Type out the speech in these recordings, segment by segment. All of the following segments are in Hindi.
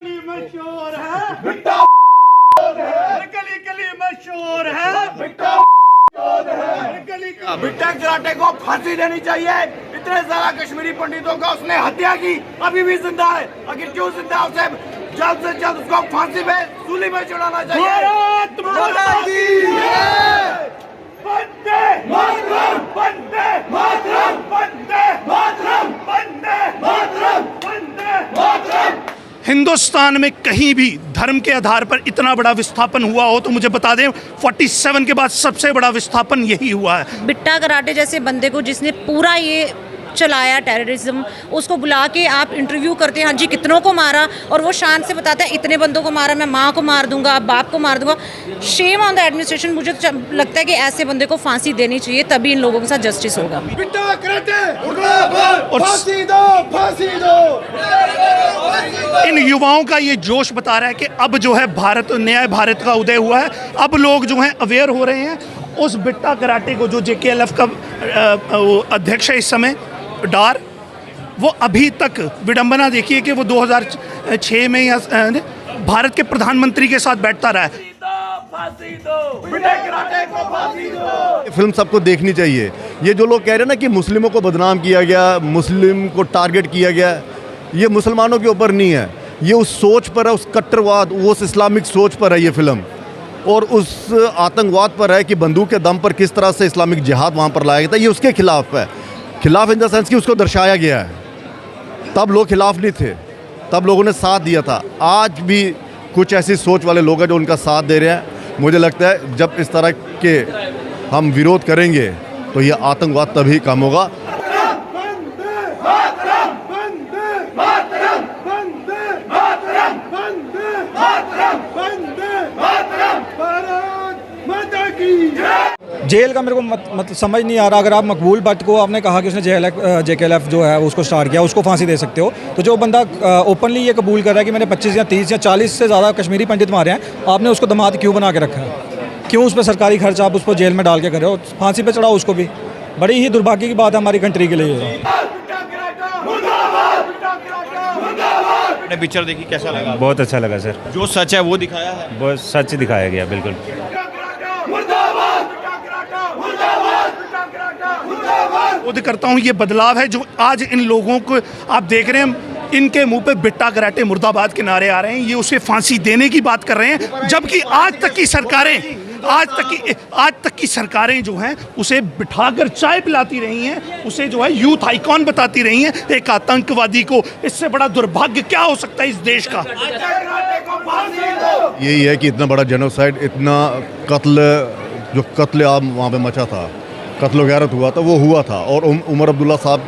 मशहूर है बिट्टा गली गली मशहूर है बिट्टा बिट्टा कराटे को फांसी देनी चाहिए। इतने सारा कश्मीरी पंडितों का उसने हत्या की, अभी भी जिंदा है। आखिर क्यों जिंदा है? उसे जल्द से जल्द उसको फांसी पे सूली में चढ़ाना चाहिए। वंदे मातरम, वंदे मातरम, वंदे मातरम, वंदे मातरम, वंदे मातरम। हिंदुस्तान में कहीं भी धर्म के आधार पर इतना बड़ा विस्थापन हुआ हो तो मुझे बता दें, 47 के बाद सबसे बड़ा विस्थापन यही हुआ है। बिट्टा कराटे जैसे बंदे को जिसने पूरा ये चलाया टेररिज्म, उसको बुला के आप इंटरव्यू करते हैं, हाँ जी कितनों को मारा, और वो शान से बताता है इतने बंदों को मारा, मैं माँ को मार दूंगा, बाप को मार दूंगा। Shame on the administration. मुझे तो लगता है कि ऐसे बंदे को फांसी देनी चाहिए, तभी इन लोगों के साथ जस्टिस होगा। बिट्टा कराटे मुर्दाबाद, फांसी दो, फांसी दो। इन युवाओं का ये जोश बता रहा है कि अब जो है भारत, नया भारत का उदय हुआ है। अब लोग जो हैं अवेयर हो रहे हैं। उस बिट्टा कराटे को जो JKLF का अध्यक्ष है इस समय डार, वो अभी तक विडंबना देखिए कि वो 2006 में या भारत के प्रधानमंत्री के साथ बैठता रहा है। फांसी दो, बिट्टा कराटे को फांसी दो। फिल्म सबको देखनी चाहिए। ये जो लोग कह रहे हैं ना कि मुस्लिमों को बदनाम किया गया, मुस्लिम को टारगेट किया गया, ये मुसलमानों के ऊपर नहीं है, ये उस सोच पर है, उस कट्टरवाद, उस इस्लामिक सोच पर है ये फिल्म, और उस आतंकवाद पर है कि बंदूक के दम पर किस तरह से इस्लामिक जिहाद वहाँ पर लाया गया था। ये उसके खिलाफ है, खिलाफ इन द सेंस कि उसको दर्शाया गया है। तब लोग खिलाफ नहीं थे, तब लोगों ने साथ दिया था। आज भी कुछ ऐसी सोच वाले लोग हैं जो उनका साथ दे रहे हैं। मुझे लगता है जब इस तरह के हम विरोध करेंगे तो ये आतंकवाद तभी कम होगा। जेल का मेरे को मतलब समझ नहीं आ रहा। अगर आप मकबूल भट्ट को आपने कहा कि उसने JKLF जो है उसको स्टार्ट किया, उसको फांसी दे सकते हो, तो जो बंदा ओपनली ये कबूल कर रहा है कि मैंने 25 या 30 या 40 से ज़्यादा कश्मीरी पंडित मारे हैं, आपने उसको दामाद क्यों बना के रखा है? क्यों उस पर सरकारी खर्च आप उसको जेल में डाल के कर रहे हो? फांसी पे चढ़ाओ उसको भी। बड़ी ही दुर्भाग्य की बात है हमारी कंट्री के लिए। पिक्चर देखी, कैसा लगा? बहुत अच्छा लगा सर। जो सच है वो दिखाया है, बहुत सच दिखाया गया, बिल्कुल। खुद करता हूँ ये बदलाव है जो आज इन लोगों को आप देख रहे हैं, इनके मुंह पे बिट्टा कराटे मुर्दाबाद के नारे आ रहे हैं। ये उसे फांसी देने की बात कर रहे हैं, जबकि आज तक की सरकारें जो हैं उसे बिठाकर चाय पिलाती रही हैं, उसे जो है यूथ आइकॉन बताती रही हैं, एक आतंकवादी को। इससे बड़ा दुर्भाग्य क्या हो सकता है इस देश का? यही है कि इतना बड़ा जेनोसाइड, इतना जो कत्ल आम वहाँ पे मचा था, कत्ल गैरत हुआ था, वो हुआ था। और उमर अब्दुल्ला साहब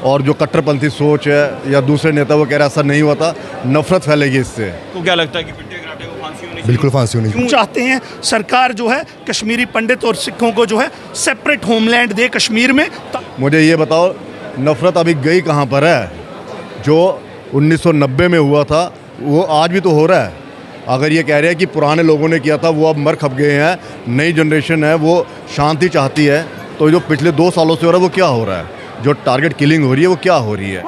और जो कट्टरपंथी सोच है या दूसरे नेता वो कह रहे ऐसा नहीं हुआ था, नफरत फैलेगी इससे। तो क्या लगता है कि बिट्टे कराटे को फांसी होनी चाहिए? बिल्कुल फांसी होनी चाहिए। क्यों चाहते हैं सरकार जो है कश्मीरी पंडित और सिखों को जो है सेपरेट होमलैंड दे कश्मीर में? मुझे ये बताओ, नफरत अभी गई कहाँ पर है? जो 1990 में हुआ था वो आज भी तो हो रहा है। अगर ये कह रहे हैं कि पुराने लोगों ने किया था वो अब मर खप गए हैं, नई जनरेशन है वो शांति चाहती है, तो जो पिछले 2 सालों से हो रहा है वो क्या हो रहा है? जो टारगेट किलिंग हो रही है वो क्या हो रही है?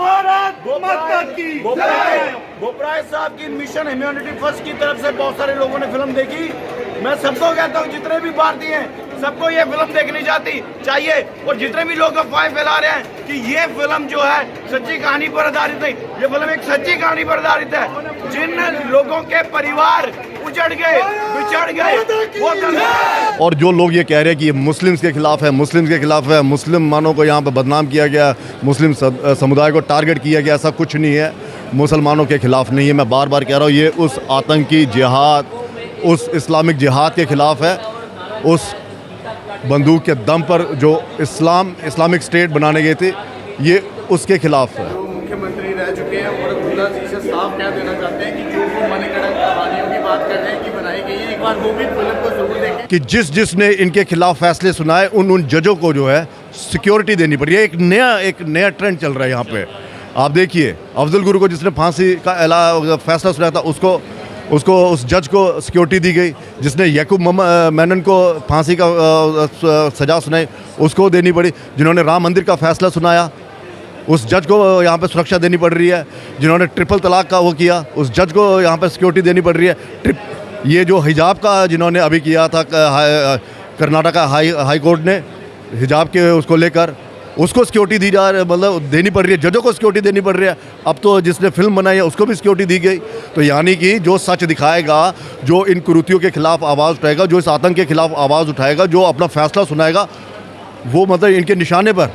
बोपराय साहब की मिशन ह्यूमैनिटी फर्स्ट की तरफ से बहुत सारे लोगों ने फिल्म देखी। मैं सबको कहता हूँ, जितने भी भारतीय हैं सबको ये फिल्म देखनी चाहिए। और जितने भी लोग अफवाह फैला रहे हैं कि ये फिल्म जो है सच्ची कहानी पर आधारित नहीं, ये फिल्म एक सच्ची कहानी पर आधारित है। जिन लोगों के परिवार उजड़ गए, बिछड़ गए, वो और जो लोग ये कह रहे हैं कि ये मुस्लिम्स के खिलाफ है, मुसलमानों को यहाँ पर बदनाम किया गया, मुस्लिम समुदाय को टारगेट किया गया, ऐसा कुछ नहीं है। मुसलमानों के खिलाफ नहीं है। मैं बार बार कह रहा हूँ, ये उस आतंकी जिहाद, उस इस्लामिक जिहाद के खिलाफ है। उस बंदूक के दम पर जो इस्लामिक स्टेट बनाने गए थे, ये उसके खिलाफ है। मुख्यमंत्री रह चुके हैं और अब्दुल्ला जी से साफ कह देना चाहते हैं कि जो वो मणिकरण कहानियों की बात कर रहे हैं कि बनाई गई है, एक बार वो भी फिल्म को जरूर देखें। कि जिसने इनके खिलाफ फैसले सुनाए उन जजों को जो है सिक्योरिटी देनी पड़ी है। एक नया ट्रेंड चल रहा है यहाँ पे। आप देखिए, अफजल गुरु को जिसने फांसी का फैसला सुनाया था उसको उस जज को सिक्योरिटी दी गई। जिसने याकूब मेनन को फांसी का सज़ा सुनाई उसको देनी पड़ी। जिन्होंने राम मंदिर का फैसला सुनाया उस जज को यहाँ पे सुरक्षा देनी पड़ रही है। जिन्होंने ट्रिपल तलाक का वो किया, उस जज को यहाँ पे सिक्योरिटी देनी पड़ रही है। ये जो हिजाब का जिन्होंने अभी किया था कर्नाटका हाई कोर्ट ने हिजाब के उसको लेकर, उसको सिक्योरिटी दी जा रही है, मतलब देनी पड़ रही है, जजों को सिक्योरिटी देनी पड़ रही है। अब तो जिसने फिल्म बनाई है उसको भी सिक्योरिटी दी गई। तो यानी कि जो सच दिखाएगा, जो इन कुरीतियों के खिलाफ आवाज़ उठाएगा, जो इस आतंक के खिलाफ आवाज़ उठाएगा, जो अपना फैसला सुनाएगा, वो मतलब इनके निशाने पर।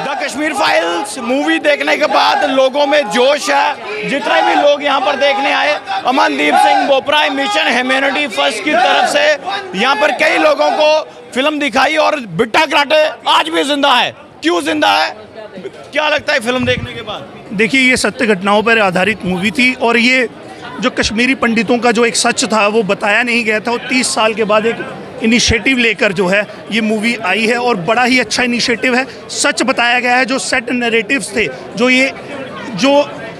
द कश्मीर फाइल्स मूवी देखने के बाद लोगों में जोश है। जितने भी लोग यहाँ पर देखने आए, Amandeep Singh Bopara mission humanity first की तरफ से यहाँ पर कई लोगों को फिल्म दिखाई और बिट्टा कराटे आज भी जिंदा है। क्यों जिंदा है, क्या लगता है फिल्म देखने के बाद? देखिए, ये सत्य घटनाओं पर आधारित मूवी थी और ये जो कश्मीरी पंडितों का जो एक सच था वो बताया नहीं गया था। और 30 साल के बाद एक इनिशिएटिव लेकर जो है ये मूवी आई है और बड़ा ही अच्छा इनिशिएटिव है। सच बताया गया है। जो सेट नैरेटिव्स थे, जो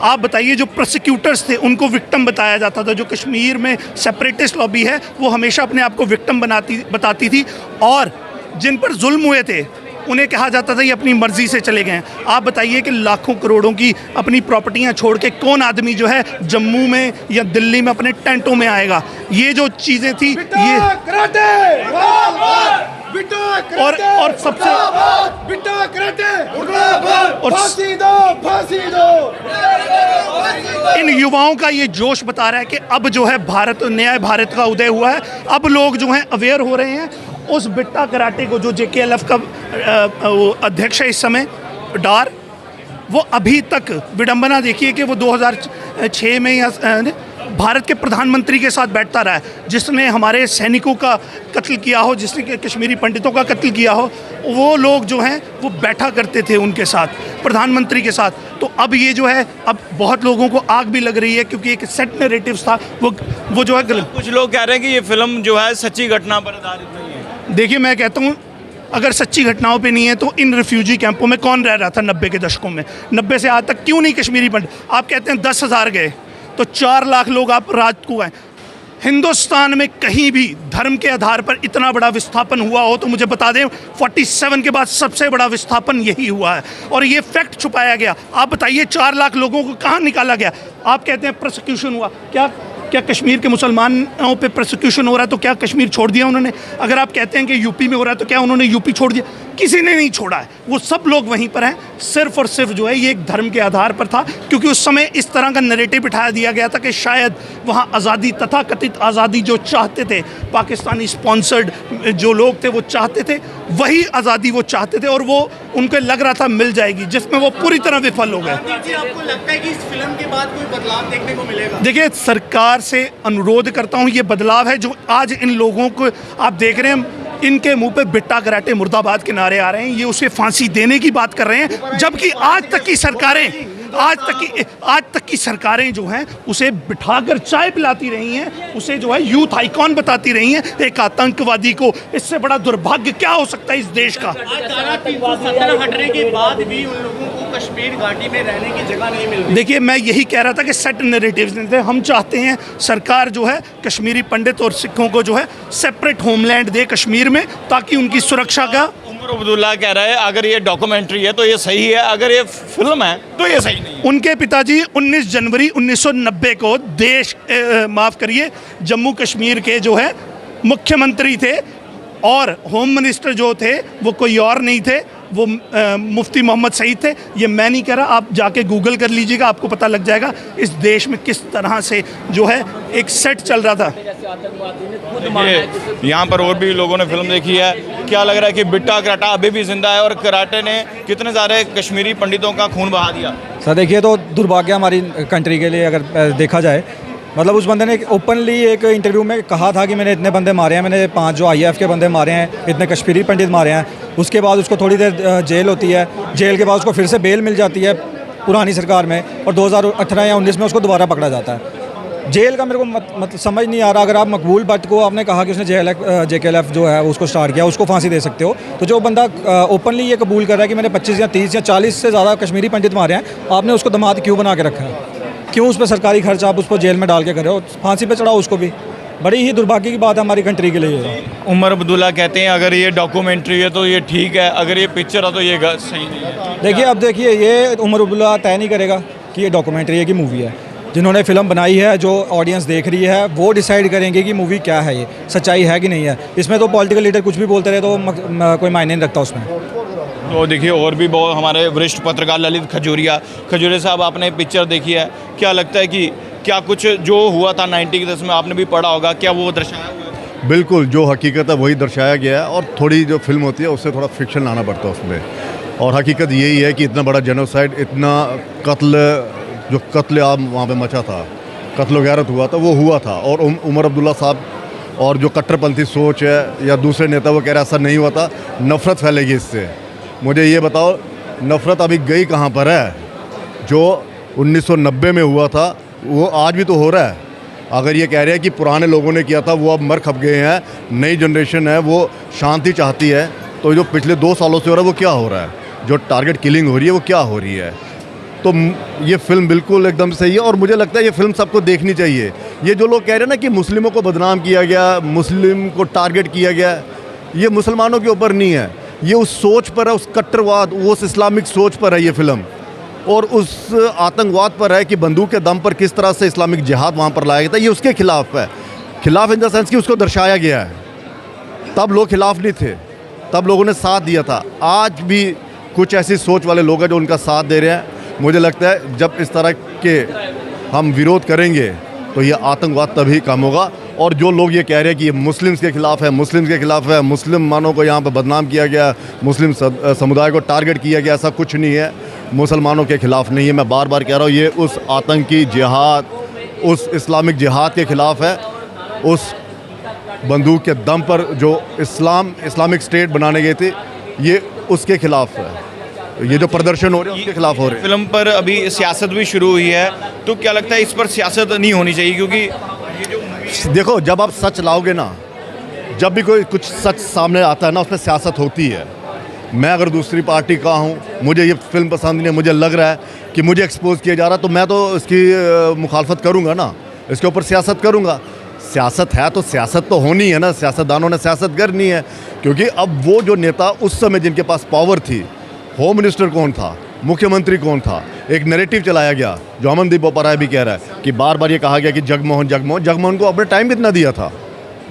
आप बताइए, जो प्रोसिक्यूटर्स थे उनको विक्टिम बताया जाता था। जो कश्मीर में सेपरेटिस्ट लॉबी है वो हमेशा अपने आप को विक्टिम बताती थी और जिन पर जुल्म हुए थे उन्हें कहा जाता था ये अपनी मर्जी से चले गए हैं। आप बताइए कि लाखों करोड़ों की अपनी प्रॉपर्टियां छोड़ के कौन आदमी जो है जम्मू में या दिल्ली में अपने टेंटों में आएगा। ये जो चीज़ें थी ये और सबसे इन युवाओं का ये जोश बता रहा है कि अब जो है भारत, नया भारत का उदय हुआ है। अब लोग जो हैं अवेयर हो रहे हैं। उस बिट्टा कराटे को जो JKLF का वो अध्यक्ष है इस समय डार, वो अभी तक विडंबना देखिए कि वो 2006 में या भारत के प्रधानमंत्री के साथ बैठता रहा है, जिसने हमारे सैनिकों का कत्ल किया हो, जिसने कश्मीरी पंडितों का कत्ल किया हो, वो लोग जो हैं वो बैठा करते थे उनके साथ, प्रधानमंत्री के साथ। तो अब ये जो है, अब बहुत लोगों को आग भी लग रही है क्योंकि एक सेट नैरेटिव्स था वो जो है गलत। कुछ लोग कह रहे हैं कि ये फिल्म जो है सच्ची घटना पर आधारित नहीं है। देखिए, मैं कहता हूँ अगर सच्ची घटनाओं पे नहीं है तो इन रिफ्यूजी कैंपों में कौन रह रहा था 90 के दशकों में? 90 से आज तक क्यों नहीं कश्मीरी पंडित? आप कहते हैं 10,000 गए तो 4 लाख लोग आप रात को आए। हिंदुस्तान में कहीं भी धर्म के आधार पर इतना बड़ा विस्थापन हुआ हो तो मुझे बता दें, 47 के बाद सबसे बड़ा विस्थापन यही हुआ है और ये फैक्ट छुपाया गया। आप बताइए 4 लाख लोगों को कहाँ निकाला गया? आप कहते हैं प्रोसिक्यूशन हुआ, क्या कश्मीर के मुसलमानों पे प्रोसिक्यूशन हो रहा है तो क्या कश्मीर छोड़ दिया उन्होंने? अगर आप कहते हैं कि यूपी में हो रहा है तो क्या उन्होंने यूपी छोड़ दिया? किसी ने नहीं छोड़ा है, वो सब लोग वहीं पर हैं। सिर्फ और सिर्फ जो है ये एक धर्म के आधार पर था, क्योंकि उस समय इस तरह का नैरेटिव बिठा दिया गया था कि शायद वहाँ आज़ादी, तथाकथित आज़ादी जो चाहते थे, पाकिस्तानी स्पॉन्सर्ड जो लोग थे वो चाहते थे, वही आज़ादी वो चाहते थे और वो उनको लग रहा था मिल जाएगी, जिसमें वो पूरी तरह विफल हो गए। आपको लगता है कि इस फिल्म के बाद कोई बदलाव देखने को मिलेगा? देखिए, सरकार से अनुरोध करता हूँ, ये बदलाव है जो आज इन लोगों को आप देख रहे हैं, इनके मुंह पे बिट्टा कराटे मुर्दाबाद के नारे आ रहे हैं, ये उसे फांसी देने की बात कर रहे हैं, जबकि आज तक की सरकारें जो हैं उसे बिठाकर चाय पिलाती रही हैं, उसे जो है यूथ आइकॉन बताती रही हैं एक आतंकवादी को। इससे बड़ा दुर्भाग्य क्या हो सकता है इस देश का? हटने के बाद भी उन लोगों को कश्मीर घाटी में रहने की जगह नहीं मिल रही। देखिए, मैं यही कह रहा था कि सेट नैरेटिव्स नहीं थे। हम चाहते हैं सरकार जो है कश्मीरी पंडित और सिखों को जो है सेपरेट होमलैंड दे कश्मीर में, ताकि उनकी सुरक्षा का। उमर अब्दुल्ला कह रहा है अगर ये डॉक्यूमेंट्री है तो ये सही है, अगर ये फिल्म है तो ये सही नहीं है। उनके पिताजी 19 जनवरी 1990 को माफ़ करिए, जम्मू कश्मीर के जो है मुख्यमंत्री थे और होम मिनिस्टर जो थे वो कोई और नहीं थे, वो मुफ्ती मोहम्मद सईद थे। ये मैं नहीं कह रहा, आप जाके गूगल कर लीजिएगा, आपको पता लग जाएगा इस देश में किस तरह से जो है एक सेट चल रहा था। यहाँ पर और भी लोगों ने फिल्म देखी है, क्या लग रहा है कि बिट्टा कराटा अभी भी जिंदा है और कराटे ने कितने सारे कश्मीरी पंडितों का खून बहा दिया? सर देखिए, तो दुर्भाग्य हमारी कंट्री के लिए अगर देखा जाए, मतलब उस बंदे ने ओपनली एक इंटरव्यू में कहा था कि मैंने इतने बंदे मारे हैं, मैंने 5 जो IF के बंदे मारे हैं, इतने कश्मीरी पंडित मारे हैं। उसके बाद उसको थोड़ी देर जेल होती है, जेल के बाद उसको फिर से बेल मिल जाती है पुरानी सरकार में, और 2018 या 19 में उसको दोबारा पकड़ा जाता है। जेल का मेरे को मतलब समझ नहीं आ रहा। अगर आप मकबूल भट्ट को, आपने कहा कि उसने JKLF जो है उसको स्टार्ट किया, उसको फांसी दे सकते हो, तो जो बंदा ओपनली ये कबूल कर रहा है कि मैंने 25 या 30 या 40 से ज़्यादा कश्मीरी पंडित मारे हैं, आपने उसको दामाद क्यों बना के रखा है? क्यों उस पर सरकारी खर्च आप उसको जेल में डाल के कर रहे हो? फांसी पे चढ़ाओ उसको भी। बड़ी ही दुर्भाग्य की बात है हमारी कंट्री के लिए। उमर अब्दुल्ला कहते हैं अगर ये डॉक्यूमेंट्री है तो ये ठीक है, अगर ये पिक्चर है तो ये सही नहीं है। देखिए अब देखिए ये उमर अब्दुल्ला तय नहीं करेगा कि ये डॉक्यूमेंट्री है कि मूवी है। जिन्होंने फ़िल्म बनाई है, जो ऑडियंस देख रही है, वो डिसाइड करेंगे कि मूवी क्या है, ये सच्चाई है कि नहीं है। इसमें तो पॉलिटिकल लीडर कुछ भी बोलते रहे तो कोई मायने नहीं रखता उसमें। तो देखिए और भी बहुत हमारे वरिष्ठ पत्रकार ललित खजूरिया साहब, आपने पिक्चर देखी है, क्या लगता है कि क्या कुछ जो हुआ था 90 के दशक में आपने भी पढ़ा होगा, क्या वो दर्शाया हुआ है? बिल्कुल, जो हकीकत है वही दर्शाया गया है और थोड़ी जो फिल्म होती है उससे थोड़ा फिक्शन लाना पड़ता है उसमें। और हकीकत यही है कि इतना बड़ा जेनोसाइड, इतना कत्ल आम वहाँ पे मचा था, कत्ल वगैरत हुआ था, वो हुआ था। और उमर अब्दुल्ला साहब और जो कट्टरपंथी सोच है या दूसरे नेता वो कह रहे ऐसा नहीं हुआ था, नफ़रत फैलेगी इससे। मुझे ये बताओ नफ़रत अभी गई कहाँ पर है? जो 1990 में हुआ था वो आज भी तो हो रहा है। अगर ये कह रहे हैं कि पुराने लोगों ने किया था वो अब मर खप गए हैं, नई जनरेशन है वो शांति चाहती है, तो जो पिछले 2 सालों से हो रहा है वो क्या हो रहा है? जो टारगेट किलिंग हो रही है वो क्या हो रही है? तो ये फ़िल्म बिल्कुल एकदम सही है और मुझे लगता है ये फ़िल्म सबको देखनी चाहिए। ये जो लोग कह रहे हैं ना कि मुस्लिमों को बदनाम किया गया, मुस्लिम को टारगेट किया गया, ये मुसलमानों के ऊपर नहीं है, ये उस सोच पर है, उस कट्टरवाद, उस इस्लामिक सोच पर है ये फ़िल्म, और उस आतंकवाद पर है कि बंदूक के दम पर किस तरह से इस्लामिक जिहाद वहाँ पर लाया गया था। ये उसके खिलाफ है, खिलाफ इन द सेंस कि उसको दर्शाया गया है। तब लोग खिलाफ नहीं थे, तब लोगों ने साथ दिया था। आज भी कुछ ऐसी सोच वाले लोग हैं जो उनका साथ दे रहे हैं। मुझे लगता है जब इस तरह के हम विरोध करेंगे तो ये आतंकवाद तभी कम होगा। और जो लोग ये कह रहे हैं कि ये मुस्लिम्स के ख़िलाफ़ है, मुस्लिम्स के ख़िलाफ़ है, मुसलमानों को यहाँ पर बदनाम किया गया, मुस्लिम समुदाय को टारगेट किया गया, ऐसा कुछ नहीं है, मुसलमानों के ख़िलाफ़ नहीं है। मैं बार बार कह रहा हूँ ये उस आतंकी जिहाद, उस इस्लामिक जिहाद के ख़िलाफ़ है, उस बंदूक के दम पर जो इस्लामिक स्टेट बनाने गए थे ये उसके ख़िलाफ़ है। ये जो प्रदर्शन हो रहे हैं उसके खिलाफ हो रहे हैं। फिल्म पर अभी सियासत भी शुरू हुई है, तो क्या लगता है इस पर सियासत नहीं होनी चाहिए? क्योंकि देखो जब आप सच लाओगे ना, जब भी कोई कुछ सच सामने आता है ना उसमें सियासत होती है। मैं अगर दूसरी पार्टी का हूँ, मुझे ये फिल्म पसंद नहीं है, मुझे लग रहा है कि मुझे एक्सपोज किया जा रहा है, तो मैं तो इसकी मुखालफत करूँगा ना, इसके ऊपर सियासत करूँगा। सियासत है तो सियासत तो होनी है ना, सियासतदानों ने सियासत करनी है। क्योंकि अब वो जो नेता उस समय जिनके पास पावर थी, होम मिनिस्टर कौन था, मुख्यमंत्री कौन था, एक नैरेटिव चलाया गया जो अमनदीप बोपाराय भी कह रहा है कि बार बार ये कहा गया कि जगमोहन को अपने टाइम कितना दिया था।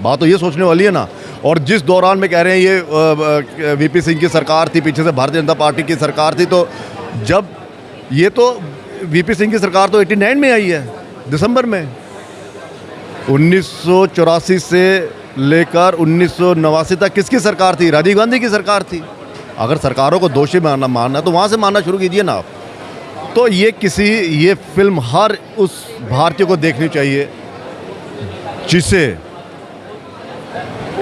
बात तो ये सोचने वाली है ना। और जिस दौरान में कह रहे हैं ये वीपी सिंह की सरकार थी, पीछे से भारतीय जनता पार्टी की सरकार थी, तो जब ये तो वीपी सिंह की सरकार तो 89 में आई है दिसंबर में। 1984 से लेकर 1989 तक किसकी सरकार थी? राजीव गांधी की सरकार थी। अगर सरकारों को दोषी मानना है तो वहाँ से मानना शुरू कीजिए ना आप। तो ये फिल्म हर उस भारतीय को देखनी चाहिए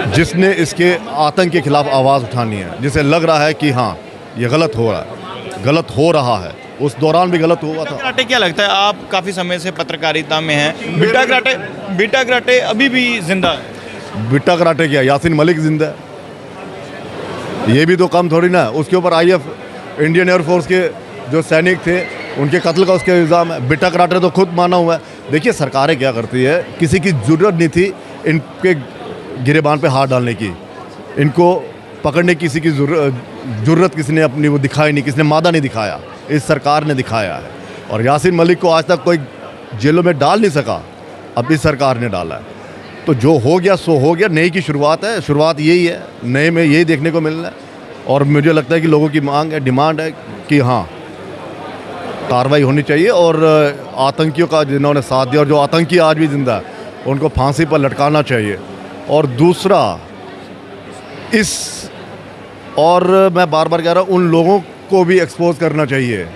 जिसने इसके आतंक के खिलाफ आवाज़ उठानी है, जिसे लग रहा है कि हाँ ये गलत हो रहा है। उस दौरान भी गलत हुआ था। कराटे क्या लगता है, आप काफ़ी समय से पत्रकारिता में हैं, बिट्टा कराटे अभी भी जिंदा है? बिट्टा कराटे क्या, यासीन मलिक जिंदा है, ये भी तो कम थोड़ी ना। उसके ऊपर IF इंडियन एयरफोर्स के जो सैनिक थे उनके कत्ल का उसके इल्ज़ाम है। बिट्टा कराटे तो खुद माना हुआ है। देखिए सरकारें क्या करती है, किसी की ज़रूरत नहीं थी इनके गिरेबान पे हाथ डालने की, इनको पकड़ने की किसी की ज़रूरत किसी ने अपनी वो दिखाई नहीं, किसी ने मादा नहीं दिखाया, इस सरकार ने दिखाया है। और यासीन मलिक को आज तक कोई जेलों में डाल नहीं सका, अब इस सरकार ने डाला है। तो जो हो गया सो हो गया, नए की शुरुआत है, शुरुआत यही है, नए में यही देखने को मिलना है। और मुझे लगता है कि लोगों की मांग है, डिमांड है कि हाँ कार्रवाई होनी चाहिए और आतंकियों का जिन्होंने साथ दिया और जो आतंकी आज भी जिंदा है उनको फांसी पर लटकाना चाहिए। और दूसरा मैं बार बार कह रहा हूँ, उन लोगों को भी एक्सपोज करना चाहिए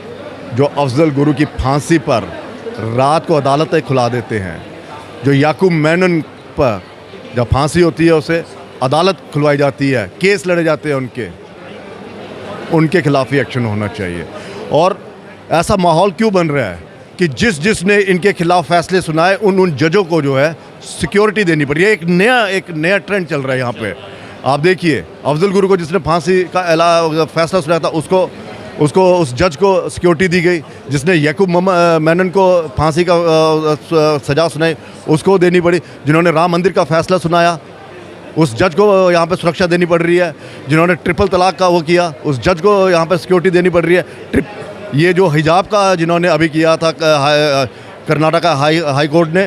जो अफजल गुरु की फांसी पर रात को अदालतें खुला देते हैं। जो याकूब मेनन पर जब फांसी होती है उसे अदालत खुलवाई जाती है, केस लड़े जाते हैं, उनके खिलाफ ही एक्शन होना चाहिए। और ऐसा माहौल क्यों बन रहा है कि जिसने इनके खिलाफ फैसले सुनाए उन जजों को जो है सिक्योरिटी देनी पड़ी है। एक नया ट्रेंड चल रहा है यहाँ पे। आप देखिए अफजल गुरु को जिसने फांसी का फैसला सुनाया था उसको उसको उस जज को सिक्योरिटी दी गई, जिसने याकूब मेनन को फांसी का सज़ा सुनाई उसको देनी पड़ी, जिन्होंने राम मंदिर का फैसला सुनाया उस जज को यहाँ पे सुरक्षा देनी पड़ रही है, जिन्होंने ट्रिपल तलाक का वो किया उस जज को यहाँ पे सिक्योरिटी देनी पड़ रही है। ये जो हिजाब का जिन्होंने अभी किया था कर्नाटका हाई कोर्ट ने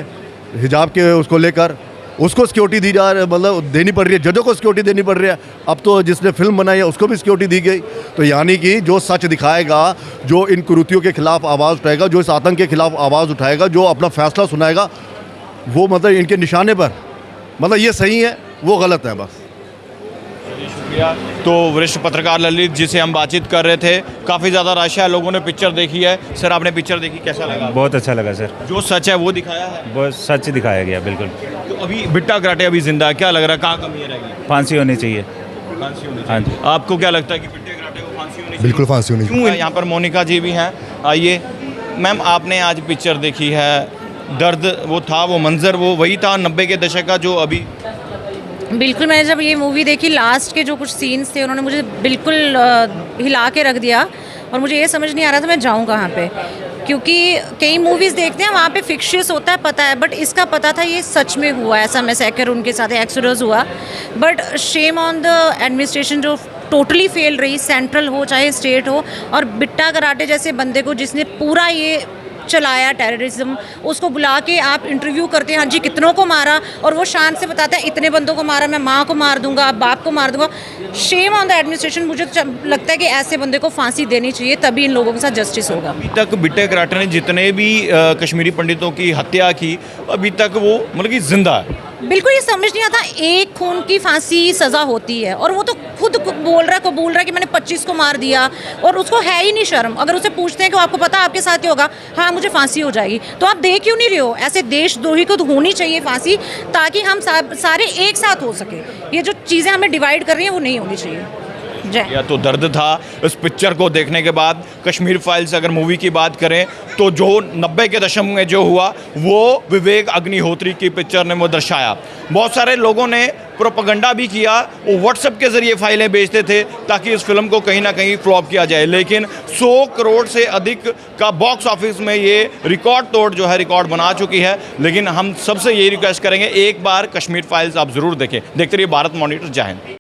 हिजाब के उसको लेकर उसको सिक्योरिटी दी जा रही है, मतलब देनी पड़ रही है, जजों को सिक्योरिटी देनी पड़ रही है। अब तो जिसने फिल्म बनाई है उसको भी सिक्योरिटी दी गई। तो यानी कि जो सच दिखाएगा, जो इन कुरीतियों के खिलाफ आवाज़ उठाएगा, जो इस आतंक के खिलाफ आवाज़ उठाएगा, जो अपना फैसला सुनाएगा, वो मतलब इनके निशाने पर, मतलब ये सही है वो गलत है बस। तो वरिष्ठ पत्रकार ललित जिसे हम बातचीत कर रहे थे, काफ़ी ज़्यादा रश है, लोगों ने पिक्चर देखी है। सर आपने पिक्चर देखी, कैसा लगा? बहुत अच्छा लगा सर, जो सच है वो दिखाया है, बहुत सच दिखाया गया बिल्कुल। तो अभी बिट्टा कराटे अभी जिंदा है, क्या लग रहा है कहाँ कमी रहेगी? फांसी होनी चाहिए। फांसी होनी हाँ चाहिए। आपको क्या लगता है कि बिट्टे कराटे को फांसी होनी चाहिए? बिल्कुल फांसी होनी चाहिए। क्यों? यहाँ पर मोनिका जी भी हैं, आइए मैम। आपने आज पिक्चर देखी है, दर्द वो था, वो मंजर वो वही था 90 के दशक का जो अभी? बिल्कुल, मैंने जब ये मूवी देखी लास्ट के जो कुछ सीन्स थे उन्होंने मुझे बिल्कुल हिला के रख दिया और मुझे ये समझ नहीं आ रहा था मैं जाऊँ कहाँ पे, क्योंकि कई मूवीज़ देखते हैं वहाँ पे फिक्शियस होता है पता है, बट इसका पता था ये सच में हुआ, ऐसा मैसेकर उनके साथ एक्सोडस हुआ। But shame on the administration जो टोटली फेल रही, सेंट्रल हो चाहे स्टेट हो। और बिट्टा कराटे जैसे बंदे को जिसने पूरा ये चलाया टेररिज्म, उसको बुला के आप इंटरव्यू करते हैं, हाँ जी कितनों को मारा, और वो शान से बताता है इतने बंदों को मारा, मैं माँ को मार दूंगा, बाप को मार दूंगा। Shame on the administration. मुझे तो लगता है कि ऐसे बंदे को फांसी देनी चाहिए, तभी इन लोगों के साथ जस्टिस होगा। अभी तक बिट्टे कराटे ने जितने भी कश्मीरी पंडितों की हत्या की, अभी तक वो मतलब कि जिंदा है। बिल्कुल ये समझ नहीं आता, एक खून की फांसी सज़ा होती है और वो तो खुद बोल रहा है, कबूल रहा है कि मैंने 25 को मार दिया, और उसको है ही नहीं शर्म। अगर उसे पूछते हैं कि आपको पता आपके साथ ही होगा, हाँ मुझे फांसी हो जाएगी, तो आप दे क्यों नहीं रहे हो? ऐसे देशद्रोही को तो होनी चाहिए फांसी, ताकि हम सारे एक साथ हो सके। ये जो चीज़ें हमें डिवाइड कर रही हैं वो नहीं होनी चाहिए। या तो दर्द था इस पिक्चर को देखने के बाद। कश्मीर फाइल्स अगर मूवी की बात करें तो जो 90 के दशक में जो हुआ वो विवेक अग्निहोत्री की पिक्चर ने वो दर्शाया। बहुत सारे लोगों ने प्रोपेगेंडा भी किया, वो व्हाट्सएप के ज़रिए फाइलें भेजते थे ताकि इस फिल्म को कहीं ना कहीं फ्लॉप किया जाए, लेकिन 100 करोड़ से अधिक का बॉक्स ऑफिस में ये रिकॉर्ड तोड़ जो है रिकॉर्ड बना चुकी है। लेकिन हम सबसे यही रिक्वेस्ट करेंगे, एक बार कश्मीर फाइल्स आप ज़रूर देखें। देखते रहिए भारत मॉनिटर। जय हिंद।